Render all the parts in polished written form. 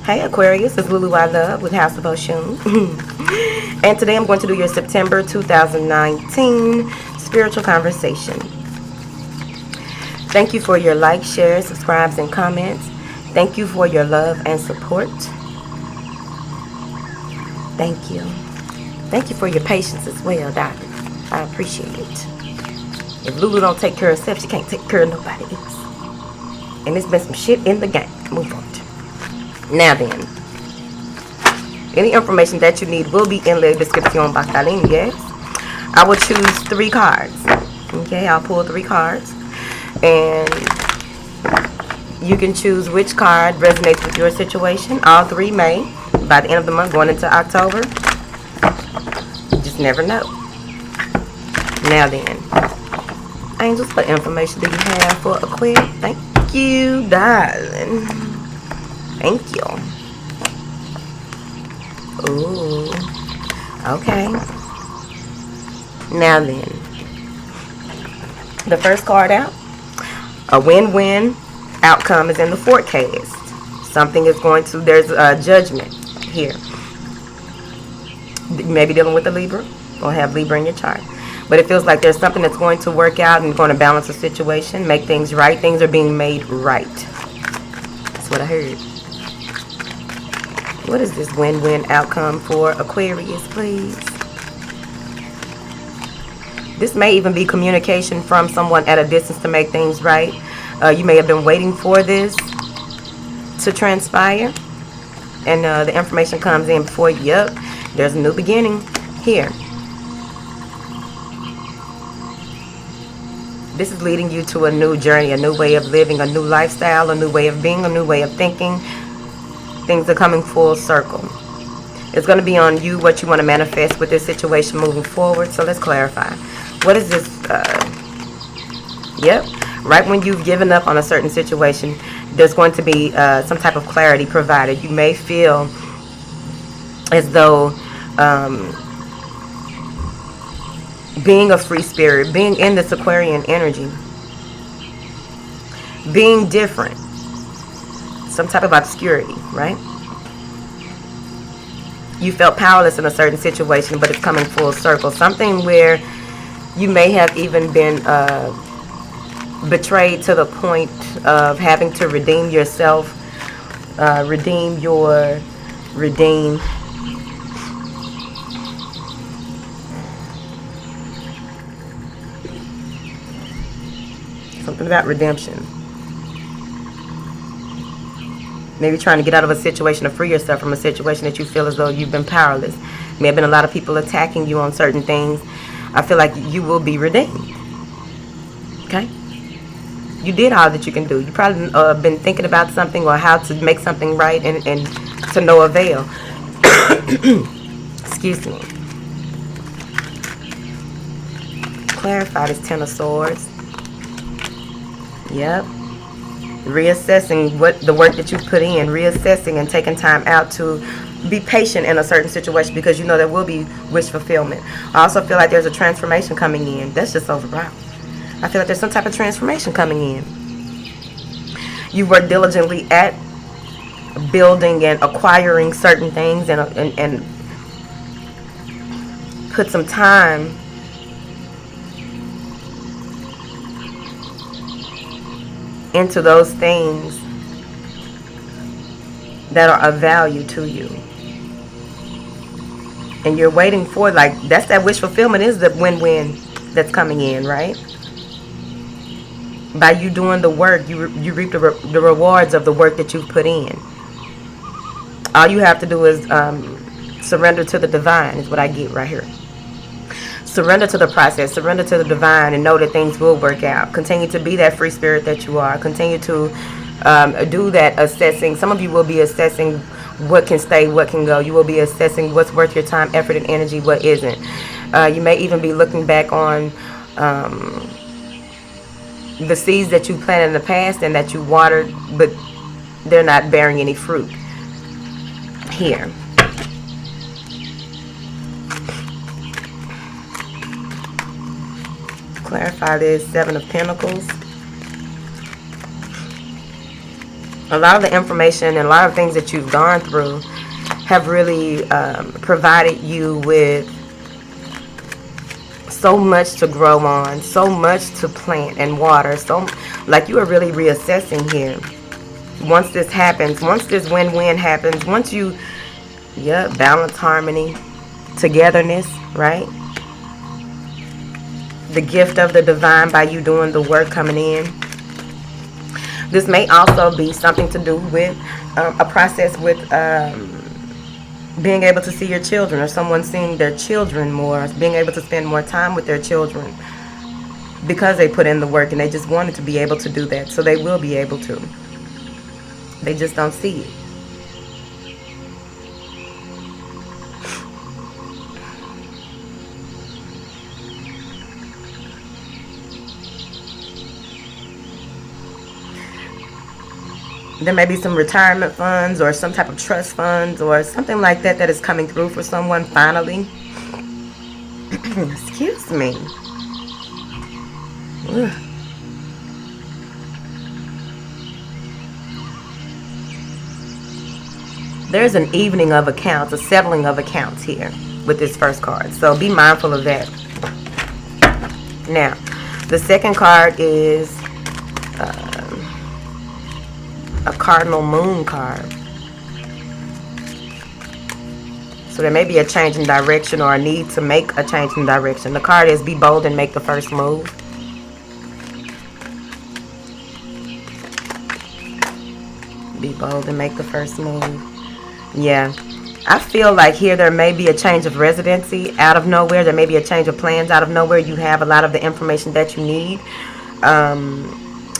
Hey Aquarius, it's Lulu I Love with House of Oshun. And today I'm going to do your September 2019 spiritual conversation. Thank you for your likes, shares, subscribes, and comments. Thank you for your love and support. Thank you. Thank you for your patience as well, darling. I appreciate it. If Lulu don't take care of herself, she can't take care of nobody else. And there's been some shit in the game. Move on. Now then, any information that you need will be in the description box, darling. Yes, I will choose 3 cards. Okay, I'll pull 3 cards, and you can choose which card resonates with your situation. All 3 may by the end of the month, going into October. You just never know. Now then, angels, what information do you have for Aquarius? Thank you, darling. Thank you. Ooh. Okay. Now then, the first card out, a win-win outcome is in the forecast. Something is going to, there's a judgment here. You may be dealing with a Libra or have Libra in your chart. But it feels like there's something that's going to work out and going to balance the situation, make things right. Things are being made right. That's what I heard. What is this win-win outcome for Aquarius, please? This may even be communication from someone at a distance to make things right. You may have been waiting for this to transpire. And the information comes in before you. Yep, there's a new beginning here. This is leading you to a new journey, a new way of living, a new lifestyle, a new way of being, a new way of thinking. Things are coming full circle. It's going to be on you what you want to manifest with this situation moving forward. So let's clarify. What is this? Yep. Right when you've given up on a certain situation, there's going to be some type of clarity provided. You may feel as though being a free spirit, being in this Aquarian energy, being different, some type of obscurity, right? You felt powerless in a certain situation, but it's coming full circle. Something where you may have even been betrayed to the point of having to redeem yourself, redeem something about redemption. Maybe trying to get out of a situation to free yourself from a situation that you feel as though you've been powerless. May have been a lot of people attacking you on certain things. I feel like you will be redeemed. Okay? You did all that you can do. You probably been thinking about something or how to make something right and to no avail. Excuse me. Clarify this 10 of Swords. Yep. Reassessing what the work that you put in, reassessing and taking time out to be patient in a certain situation because you know there will be wish fulfillment. I also feel like there's a transformation coming in. That's just overall. I feel like there's some type of transformation coming in. You work diligently at building and acquiring certain things and put some time into those things that are of value to you. And you're waiting for, like, that's that wish fulfillment is the win-win that's coming in, right? By you doing the work, you reap the rewards of the work that you've put in. All you have to do is surrender to the divine is what I get right here. Surrender to the process, surrender to the divine, and know that things will work out. Continue to be that free spirit that you are. Continue to do that assessing. Some of you will be assessing what can stay, what can go. You will be assessing what's worth your time, effort, and energy, what isn't. You may even be looking back on the seeds that you planted in the past and that you watered, but they're not bearing any fruit here. Clarify this 7 of Pentacles. A lot of the information and a lot of things that you've gone through have really provided you with so much to grow on, so much to plant and water. So, like, you are really reassessing here. Once this happens, once this win-win happens, once you, balance, harmony, togetherness, right? The gift of the divine by you doing the work coming in. This may also be something to do with a process with being able to see your children, or someone seeing their children more, being able to spend more time with their children because they put in the work and they just wanted to be able to do that. So they will be able to. They just don't see it. There may be some retirement funds or some type of trust funds or something like that that is coming through for someone finally. Excuse me. Ugh. There's an evening of accounts, a settling of accounts here with this first card. So be mindful of that. Now, the second card is a Cardinal Moon card. So there may be a change in direction or a need to make a change in direction. The card is be bold and make the first move. Be bold and make the first move. Yeah. I feel like here there may be a change of residency out of nowhere. There may be a change of plans out of nowhere. You have a lot of the information that you need.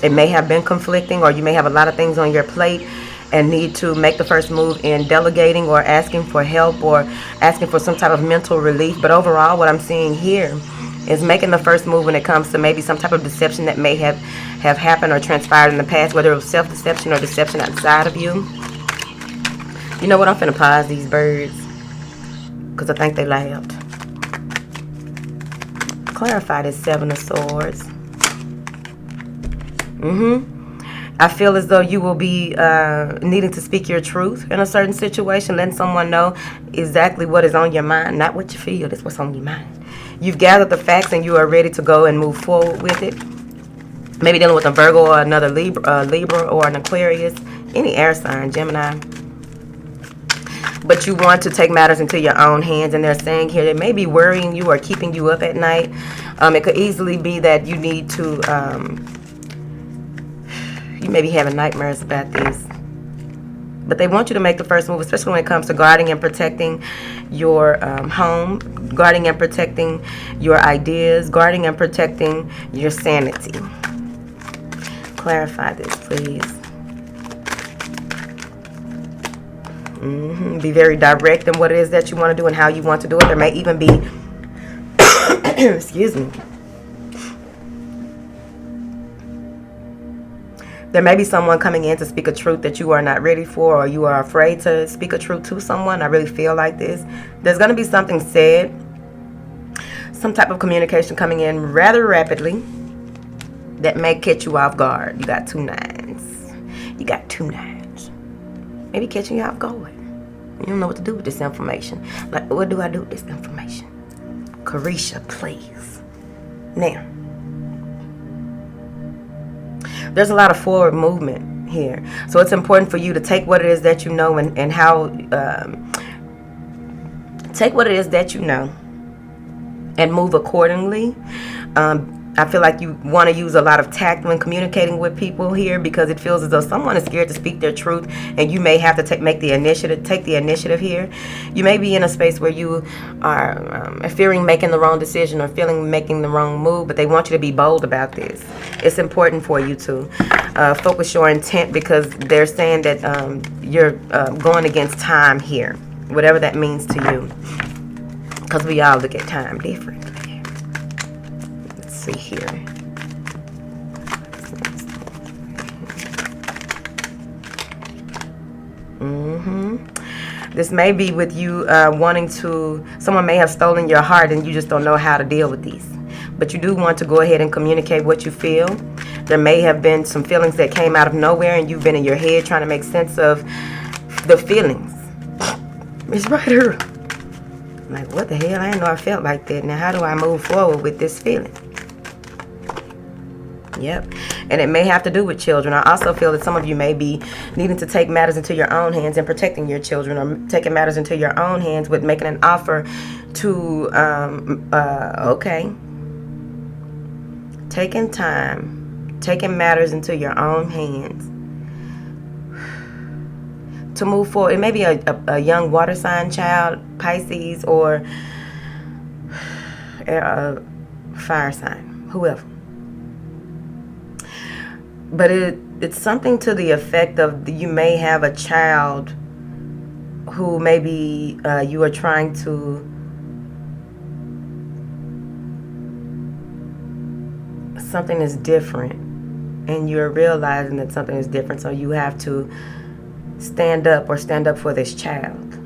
It may have been conflicting, or you may have a lot of things on your plate and need to make the first move in delegating or asking for help or asking for some type of mental relief. But overall, what I'm seeing here is making the first move when it comes to maybe some type of deception that may have happened or transpired in the past, whether it was self-deception or deception outside of you. You know what? I'm finna pause these birds because I think they laughed. Clarify this Seven of Swords. I feel as though you will be needing to speak your truth in a certain situation, letting someone know exactly what is on your mind, not what you feel. That's what's on your mind. You've gathered the facts and you are ready to go and move forward with it. Maybe dealing with a Virgo or another Libra or an Aquarius, any air sign, Gemini. But you want to take matters into your own hands, and they're saying here that may be worrying you or keeping you up at night. It could easily be that you need to... you may be having nightmares about this. But they want you to make the first move, especially when it comes to guarding and protecting your home, guarding and protecting your ideas, guarding and protecting your sanity. Clarify this, please. Be very direct in what it is that you want to do and how you want to do it. There may even be, excuse me. There may be someone coming in to speak a truth that you are not ready for, or you are afraid to speak a truth to someone. I really feel like this. There's going to be something said, some type of communication coming in rather rapidly that may catch you off guard. You got 2 nines. You got 2 nines. Maybe catching you off guard. You don't know what to do with this information. Like, what do I do with this information? Carisha, please. Now, there's a lot of forward movement here. So it's important for you to take what it is that you know and how... take what it is that you know and move accordingly. I feel like you want to use a lot of tact when communicating with people here, because it feels as though someone is scared to speak their truth, and you may have to take the initiative here. You may be in a space where you are fearing making the wrong decision or feeling making the wrong move, but they want you to be bold about this. It's important for you to focus your intent, because they're saying that you're going against time here, whatever that means to you, because we all look at time differently. See here. This may be with you wanting to, someone may have stolen your heart and you just don't know how to deal with these. But you do want to go ahead and communicate what you feel. There may have been some feelings that came out of nowhere, and you've been in your head trying to make sense of the feelings. It's right here. I'm like, what the hell? I didn't know I felt like that. Now, how do I move forward with this feeling? Yep. And it may have to do with children. I also feel that some of you may be needing to take matters into your own hands and protecting your children, or taking matters into your own hands with making an offer to, taking time, taking matters into your own hands to move forward. It may be a young water sign child, Pisces, or a fire sign, whoever. But it's something to the effect of you may have a child who maybe you are trying to something is different, and you're realizing that something is different, so you have to stand up for this child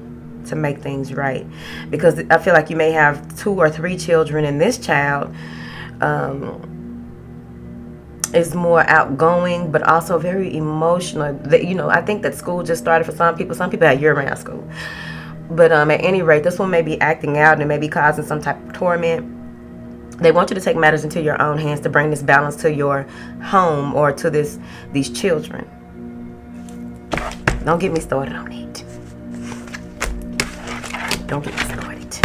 to make things right. Because I feel like you may have 2 or 3 children, and this child is more outgoing, but also very emotional. I think that school just started for some people. Some people have year-round school. But at any rate, this one may be acting out and it may be causing some type of torment. They want you to take matters into your own hands to bring this balance to your home or to these children. Don't get me started on it. Don't get me started.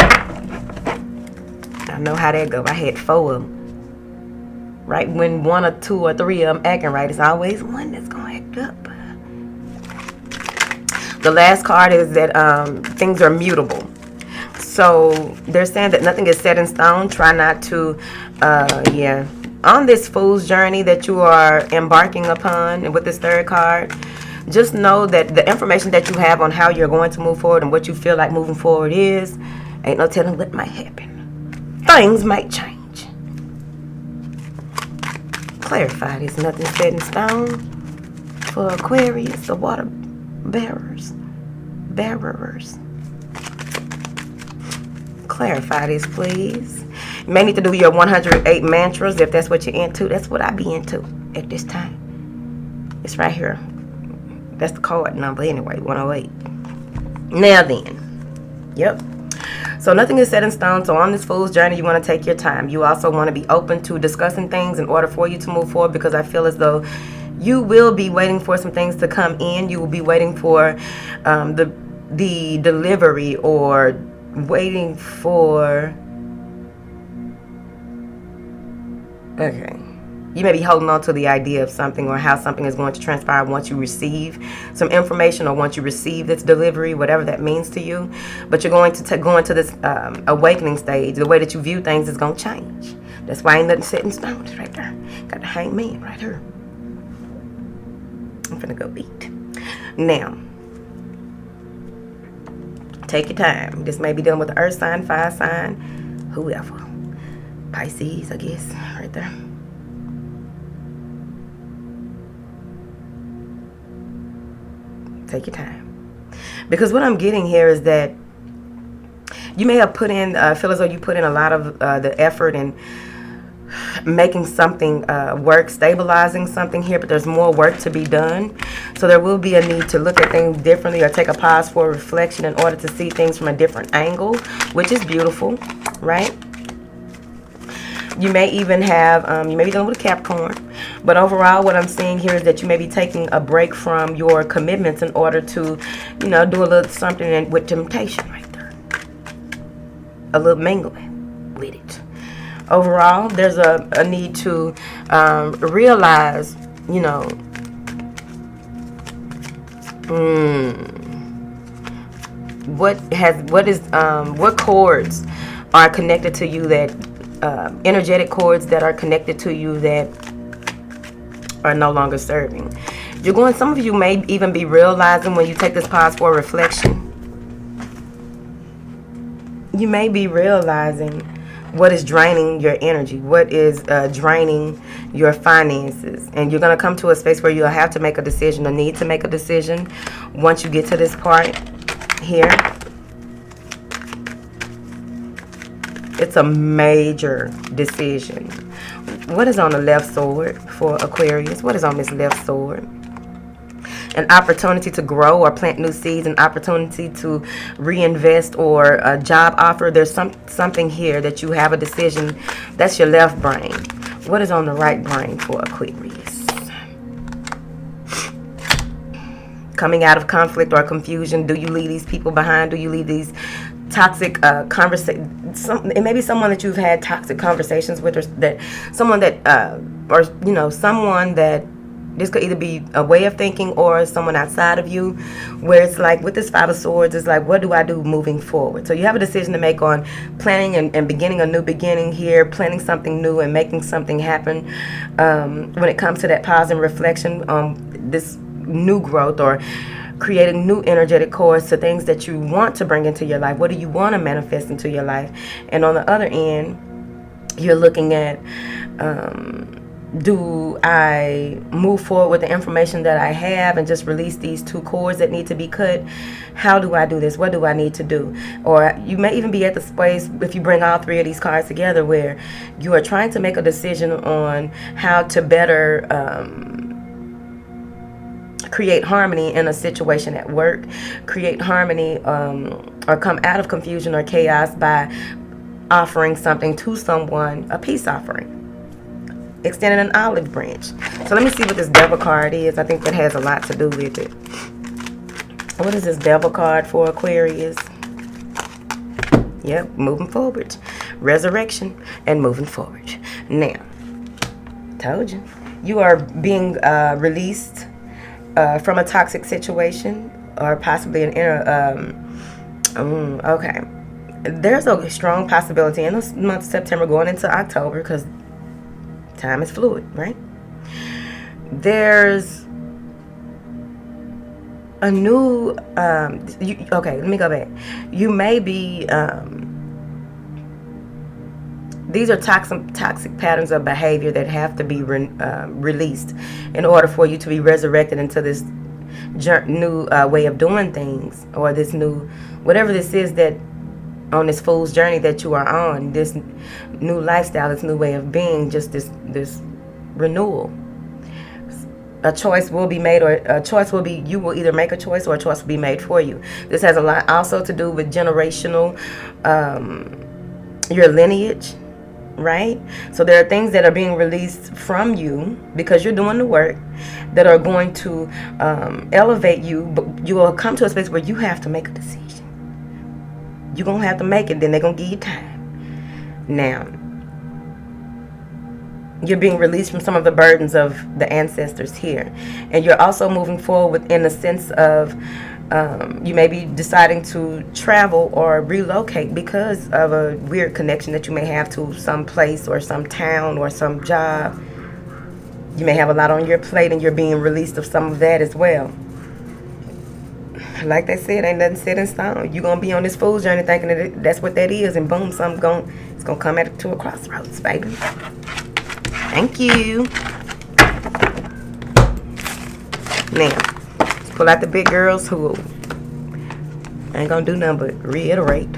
I know how that go. I had 4 of them. Right when 1 or 2 or 3 of them acting right, it's always one that's gonna act up. The last card is that things are mutable. So they're saying that nothing is set in stone. Try not to, on this fool's journey that you are embarking upon, and with this 3rd card, just know that the information that you have on how you're going to move forward and what you feel like moving forward is, ain't no telling what might happen. Things might change. Clarify, there's nothing set in stone for Aquarius, the water bearers. Clarify this, please. You may need to do your 108 mantras if that's what you're into. That's what I be into at this time. It's right here. That's the card number anyway, 108. Now then. Yep. So nothing is set in stone. So on this fool's journey, you want to take your time. You also want to be open to discussing things in order for you to move forward, because I feel as though you will be waiting for some things to come in. You will be waiting for the delivery, or waiting for... Okay. You may be holding on to the idea of something or how something is going to transpire once you receive some information, or once you receive this delivery, whatever that means to you. But you're going to go into this awakening stage. The way that you view things is going to change. That's why ain't nothing set in stone. It's right there. Got the hangman right here. I'm finna go eat. Now, take your time. This may be dealing with the earth sign, fire sign, whoever. Pisces, I guess, right there. Take your time, because what I'm getting here is that you may have put in, feel as though you put in a lot of the effort in making something work, stabilizing something here, but there's more work to be done. So there will be a need to look at things differently, or take a pause for reflection in order to see things from a different angle, which is beautiful, right? You may even have, you may be dealing with a Capricorn. But overall, what I'm seeing here is that you may be taking a break from your commitments in order to, do a little something with temptation right there. A little mingling with it. Overall, there's a need to realize, what cords are connected to you, that energetic cords that are connected to you that are no longer serving. Some of you may even be realizing, when you take this pause for reflection, you may be realizing what is draining your energy, what is draining your finances. And you're going to come to a space where you'll have to make a decision, or need to make a decision once you get to this part here. It's a major decision. What is on the left sword for Aquarius? What is on this left sword? An opportunity to grow or plant new seeds, an opportunity to reinvest, or a job offer. There's something here that you have a decision. That's your left brain. What is on the right brain for Aquarius? Coming out of conflict or confusion. Do you leave these people behind? Do you leave these toxic conversations? It may be someone that you've had toxic conversations with, or that someone that or you know, someone that, this could either be a way of thinking or someone outside of you, where it's like with this Five of Swords, it's like, what do I do moving forward? So you have a decision to make on planning and beginning a new beginning here, planning something new and making something happen. When it comes to that pause and reflection on this new growth, or creating new energetic course to things that you want to bring into your life. What do you want to manifest into your life? And on the other end, you're looking at, do I move forward with the information that I have and just release these two cords that need to be cut? How do I do this? What do I need to do? Or you may even be at the space, if you bring all three of these cards together, where you are trying to make a decision on how to better create harmony in a situation at work, create harmony, or come out of confusion or chaos by offering something to someone, a peace offering, extending an olive branch. So let me see what this Devil card is. I think that has a lot to do with it. What is this Devil card for Aquarius? Yep, moving forward. Resurrection and moving forward. Now, told you. You are being released from a toxic situation, or possibly an inner... okay. There's a strong possibility in the month of September going into October, because time is fluid, right? There's a new okay, let me go back. You may be these are toxic patterns of behavior that have to be released in order for you to be resurrected into this new way of doing things, or this new, whatever this is, that on this fool's journey that you are on, this new lifestyle, this new way of being, just this renewal. A choice will be made, or a choice will be, you will either make a choice or a choice will be made for you. This has a lot also to do with generational, your lineage, right? So there are things that are being released from you because you're doing the work, that are going to elevate you, but you will come to a space where you have to make a decision. You're going to have to make it, then they're going to give you time. Now, you're being released from some of the burdens of the ancestors here. And you're also moving forward in the sense of, you may be deciding to travel or relocate because of a weird connection that you may have to some place or some town or some job. You may have a lot on your plate, and you're being released of some of that as well. Like they said, ain't nothing set in stone. You're going to be on this fool's journey thinking that that's what that is, and boom, it's going to come at it to a crossroads, baby. Thank you. Now, let's pull out the big girls who ain't going to do nothing but reiterate.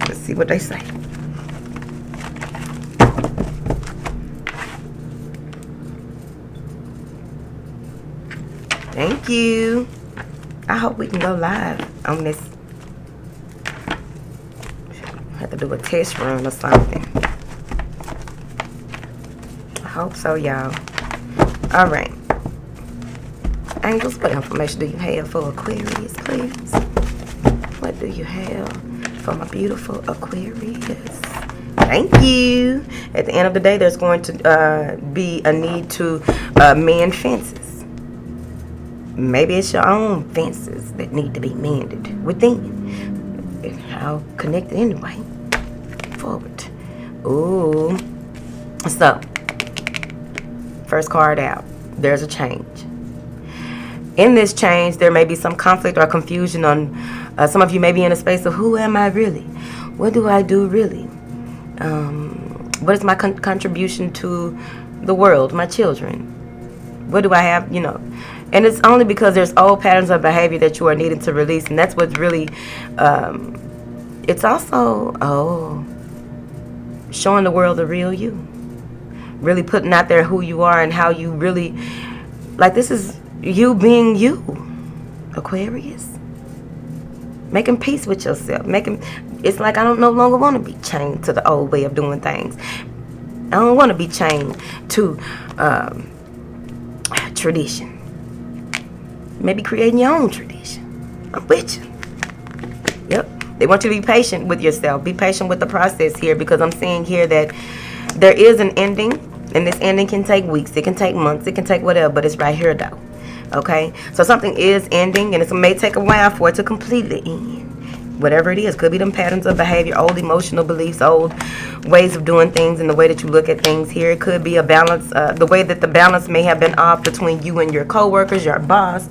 Let's see what they say. Thank you. I hope we can go live on this. Have to do a test run or something. I hope so, y'all. All right. Angels, what information do you have for Aquarius, please? What do you have for my beautiful Aquarius? Thank you. At the end of the day, there's going to be a need to mend fences. Maybe it's your own fences that need to be mended within. How connected anyway. Forward. Ooh. So, first card out. There's a change. In this change, there may be some conflict or confusion on, some of you may be in a space of, who am I really? What do I do really? What is my contribution to the world, my children? What do I have, you know? And it's only because there's old patterns of behavior that you are needing to release. And that's what's really, it's also, showing the world the real you. really putting out there who you are and how you really, like, this is you being you, Aquarius. Making peace with yourself. It's like I don't no longer want to be chained to the old way of doing things. I don't want to be chained to tradition. Maybe creating your own tradition. I'm with you. Yep. They want you to be patient with yourself. Be patient with the process here, because I'm seeing here that there is an ending, and this ending can take weeks, it can take months, it can take whatever, but it's right here though. Okay? So something is ending, and it may take a while for it to completely end. Whatever it is, could be them patterns of behavior, old emotional beliefs, old ways of doing things, and the way that you look at things here. It could be a balance, the way that the balance may have been off between you and your co-workers, your boss.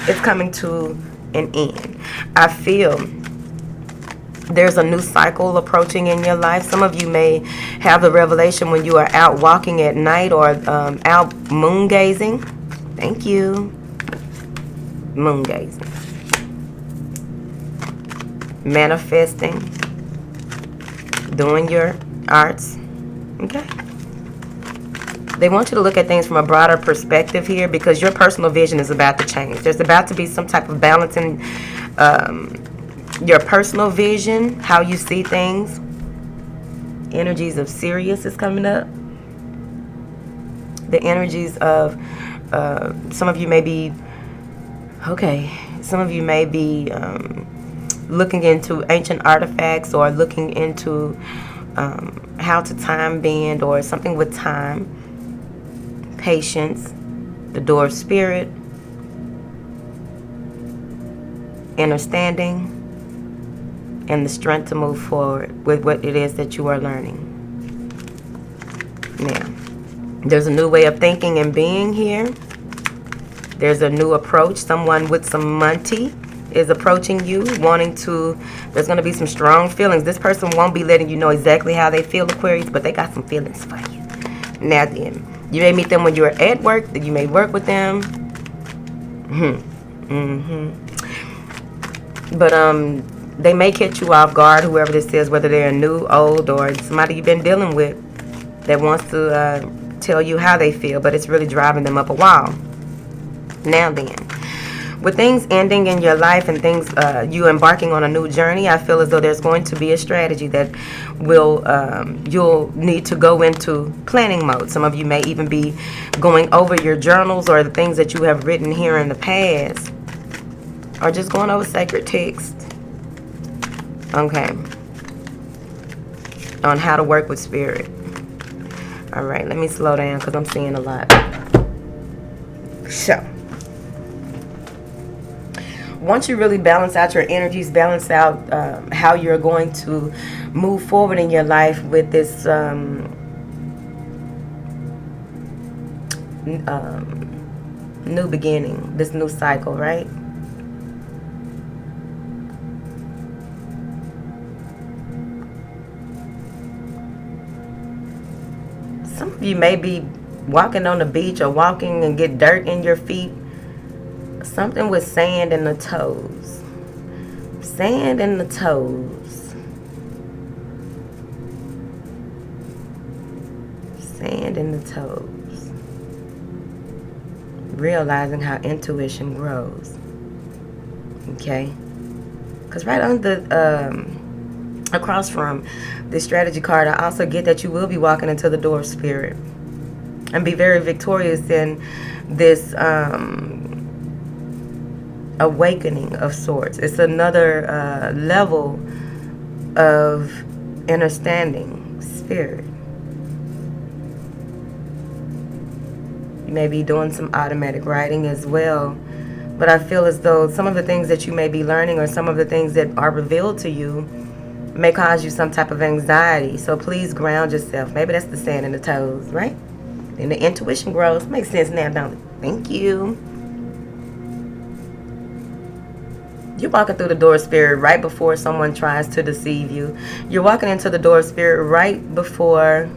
It's coming to an end. I feel there's a new cycle approaching in your life. Some of you may have the revelation when you are out walking at night or out moon gazing. Thank you. Moon gazing. Manifesting, doing your arts. Okay. They want you to look at things from a broader perspective here, because your personal vision is about to change. There's about to be some type of balance in your personal vision, how you see things. Energies of Sirius is coming up. The energies of some of you may be looking into ancient artifacts, or looking into how to time bend, or something with time. Patience, the door of spirit, understanding, and the strength to move forward with what it is that you are learning. Now, there's a new way of thinking and being here. There's a new approach. Someone with some money is approaching you, there's going to be some strong feelings. This person won't be letting you know exactly how they feel, Aquarius, but they got some feelings for you. Now then, you may meet them when you're at work, that you may work with them. But they may catch you off guard, whoever this is, whether they're new, old, or somebody you've been dealing with that wants to tell you how they feel, but it's really driving them up a wall. Now then, with things ending in your life and things, you embarking on a new journey, I feel as though there's going to be a strategy that will, you'll need to go into planning mode. Some of you may even be going over your journals or the things that you have written here in the past, or just going over sacred text. Okay. On how to work with spirit. All right, let me slow down because I'm seeing a lot. So, once you really balance out your energies, balance out how you're going to move forward in your life with this new beginning, this new cycle, right? Some of you may be walking on the beach or walking and get dirt in your feet. Something with sand in the toes. Sand in the toes. Sand in the toes. Realizing how intuition grows. Okay? Because right under across from this strategy card, I also get that you will be walking into the door of spirit and be very victorious in this awakening of sorts. It's another level of understanding spirit. You may be doing some automatic writing as well, but I feel as though some of the things that you may be learning or some of the things that are revealed to you may cause you some type of anxiety. So please ground yourself. Maybe that's the sand in the toes, right? And the intuition grows. Makes sense now, don't it? Thank you. You're walking through the door of spirit right before someone tries to deceive you. You're walking into the door of spirit right before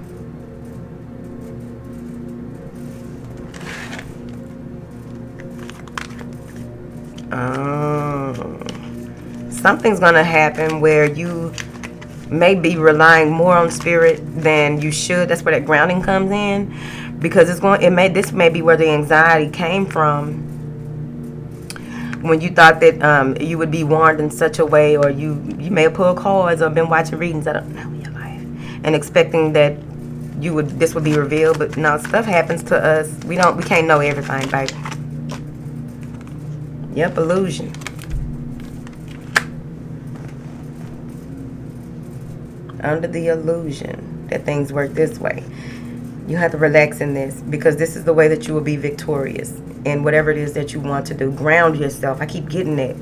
something's gonna happen where you may be relying more on spirit than you should. That's where that grounding comes in, because this may be where the anxiety came from, when you thought that you would be warned in such a way, or you may have pulled cards or been watching readings, I don't know, in your life, and expecting that this would be revealed. But no, stuff happens to us. We can't know everything, baby. Yep, illusion. Under the illusion that things work this way. You have to relax in this, because this is the way that you will be victorious in whatever it is that you want to do. Ground yourself. I keep getting it.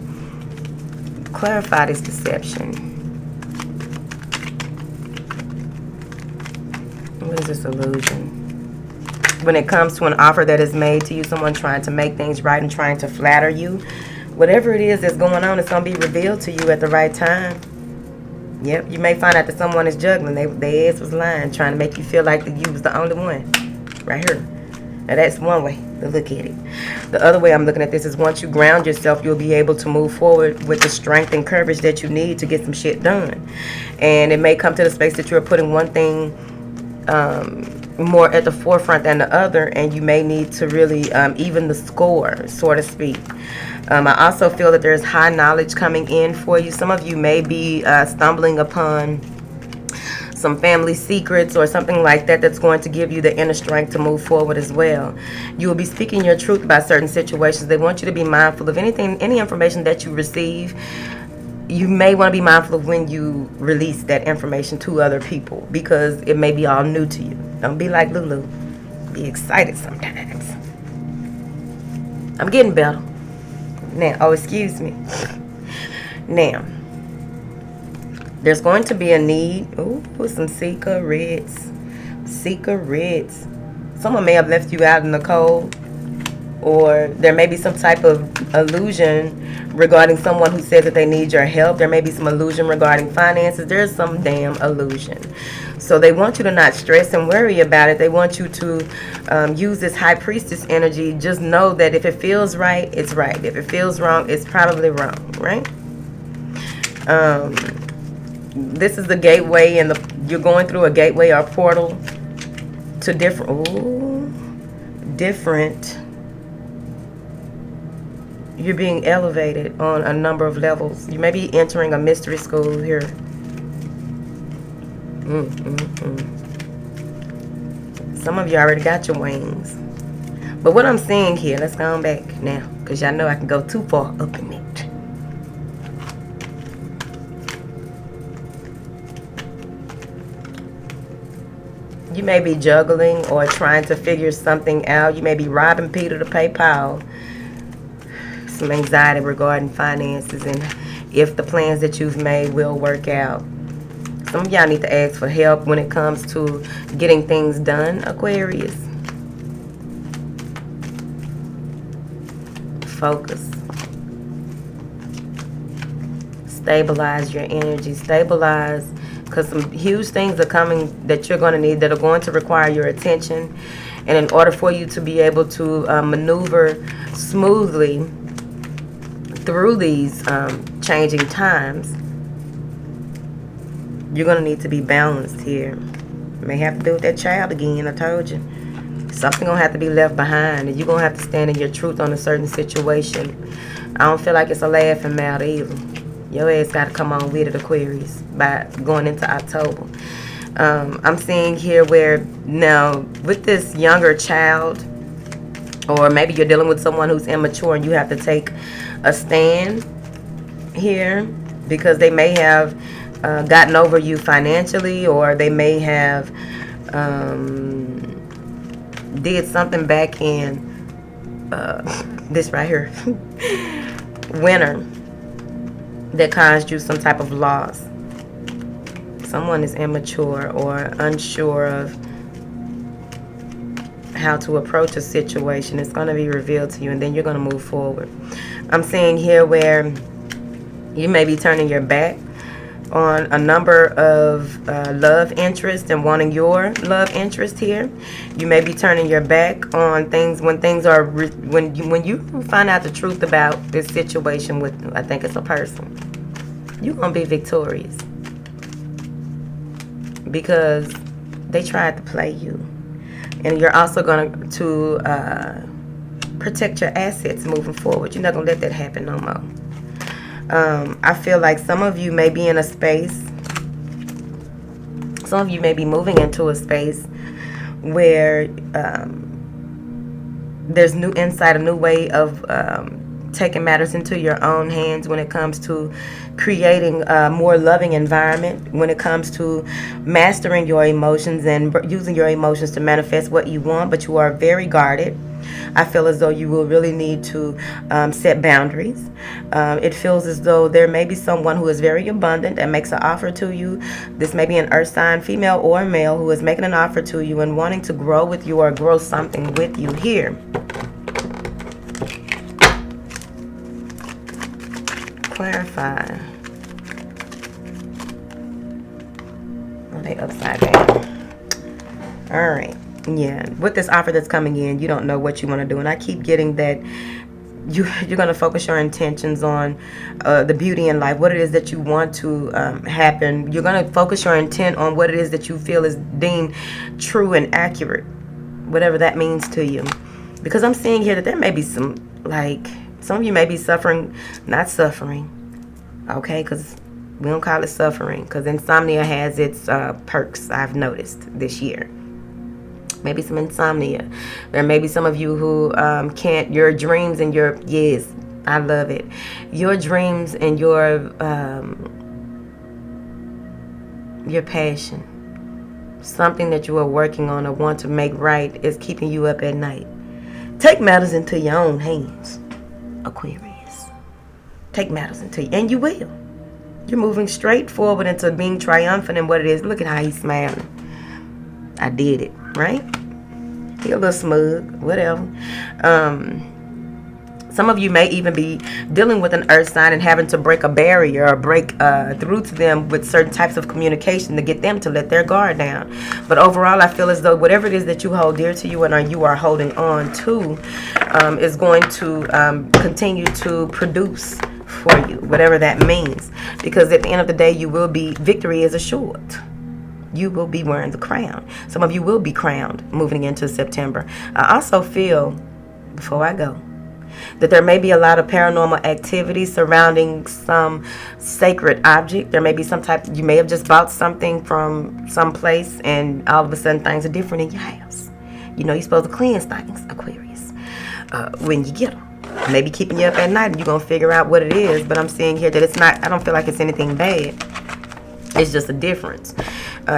Clarify this deception. What is this illusion? When it comes to an offer that is made to you, someone trying to make things right and trying to flatter you, whatever it is that's going on, it's going to be revealed to you at the right time. Yep, you may find out that someone is juggling. Their ass was lying, trying to make you feel like that you was the only one. Right here. Now that's one way to look at it. The other way I'm looking at this is, once you ground yourself, you'll be able to move forward with the strength and courage that you need to get some shit done. And it may come to the space that you're putting one thing more at the forefront than the other, and you may need to really even the score, so to speak. I also feel that there's high knowledge coming in for you. Some of you may be stumbling upon some family secrets or something like that that's going to give you the inner strength to move forward as well. You will be speaking your truth about certain situations. They want you to be mindful of any information that you receive. You may want to be mindful of when you release that information to other people, because it may be all new to you. Don't be like Lulu. Be excited sometimes. I'm getting better. Now, oh, excuse me. Now, there's going to be a need. Ooh, some secrets. Secrets. Someone may have left you out in the cold, or there may be some type of illusion regarding someone who says that they need your help. There may be some illusion regarding finances. There's some damn illusion. So they want you to not stress and worry about it. They want you to use this high priestess energy. Just know that if it feels right, it's right. If it feels wrong, it's probably wrong, right? This is the gateway, and you're going through a gateway or portal to different. You're being elevated on a number of levels. You may be entering a mystery school here. Some of you already got your wings. But what I'm seeing here, let's go on back now, because y'all know I can go too far up in it. You may be juggling or trying to figure something out. You may be robbing Peter to pay Paul. Some anxiety regarding finances and if the plans that you've made will work out. Some of y'all need to ask for help when it comes to getting things done, Aquarius. Focus. Stabilize your energy. Stabilize, because some huge things are coming that you're going to need, that are going to require your attention. And in order for you to be able to maneuver smoothly through these changing times, you're going to need to be balanced here. May have to do with that child again, I told you. Something going to have to be left behind, and you're going to have to stand in your truth on a certain situation. I don't feel like it's a laughing matter either. Your ass got to come on with it, Aquarius, by going into October. I'm seeing here where, now, with this younger child, or maybe you're dealing with someone who's immature and you have to take a stand here because they may have gotten over you financially, or they may have did something back in this right here, winter, that caused you some type of loss. Someone is immature or unsure of how to approach a situation. It's going to be revealed to you, and then you're going to move forward. I'm seeing here where you may be turning your back on a number of love interest and wanting your love interest here. You may be turning your back on things when things are when you find out the truth about this situation with, I think it's a person. You're gonna be victorious. because they tried to play you. And you're also going to protect your assets moving forward. You're not going to let that happen no more. I feel like some of you may be in a space, some of you may be moving into a space where there's new insight, a new way of taking matters into your own hands when it comes to creating a more loving environment, when it comes to mastering your emotions and using your emotions to manifest what you want, but you are very guarded. I feel as though you will really need to set boundaries. It feels as though there may be someone who is very abundant and makes an offer to you. This may be an earth sign, female or male, who is making an offer to you and wanting to grow with you or grow something with you here. Clarify. Oh, they upside down. All right. Yeah, with this offer that's coming in, you don't know what you want to do, and I keep getting that you're going to focus your intentions on the beauty in life, what it is that you want to happen. You're going to focus your intent on what it is that you feel is deemed true and accurate, whatever that means to you. Because I'm seeing here that there may be some of you may be suffering, not suffering, okay, because we don't call it suffering, because insomnia has its perks, I've noticed this year. Maybe some insomnia. There may be some of you who can't, your dreams and your, yes, I love it. Your dreams and your passion, something that you are working on or want to make right, is keeping you up at night. Take matters into your own hands, Aquarius. Take matters into you, and you will. You're moving straight forward into being triumphant in what it is. Look at how he's smiling. I did it, right? He a little smug, whatever. Some of you may even be dealing with an earth sign and having to break a barrier or break through to them with certain types of communication to get them to let their guard down. But overall, I feel as though whatever it is that you hold dear to you and you are holding on to is going to continue to produce for you, whatever that means. Because at the end of the day, you will be, victory is assured. You will be wearing the crown. Some of you will be crowned moving into September. I also feel, before I go, that there may be a lot of paranormal activity surrounding some sacred object. There may be some type, you may have just bought something from some place and all of a sudden things are different in your house. You know you're supposed to cleanse things, Aquarius, when you get them. Maybe keeping you up at night and you're going to figure out what it is. But I'm seeing here that it's not, I don't feel like it's anything bad. It's just a difference.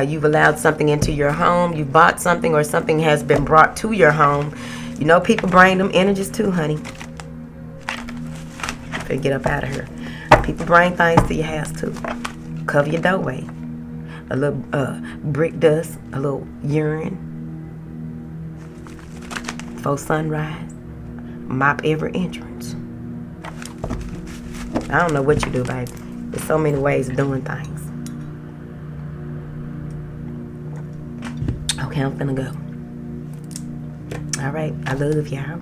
You've allowed something into your home. You bought something or something has been brought to your home. You know, people bring them energies too, honey. Better get up out of here. People bring things to your house too. Cover your doorway. A little brick dust, a little urine. Before sunrise. Mop every entrance. I don't know what you do, baby. There's so many ways of doing things. Okay, I'm finna go. All right, I love y'all.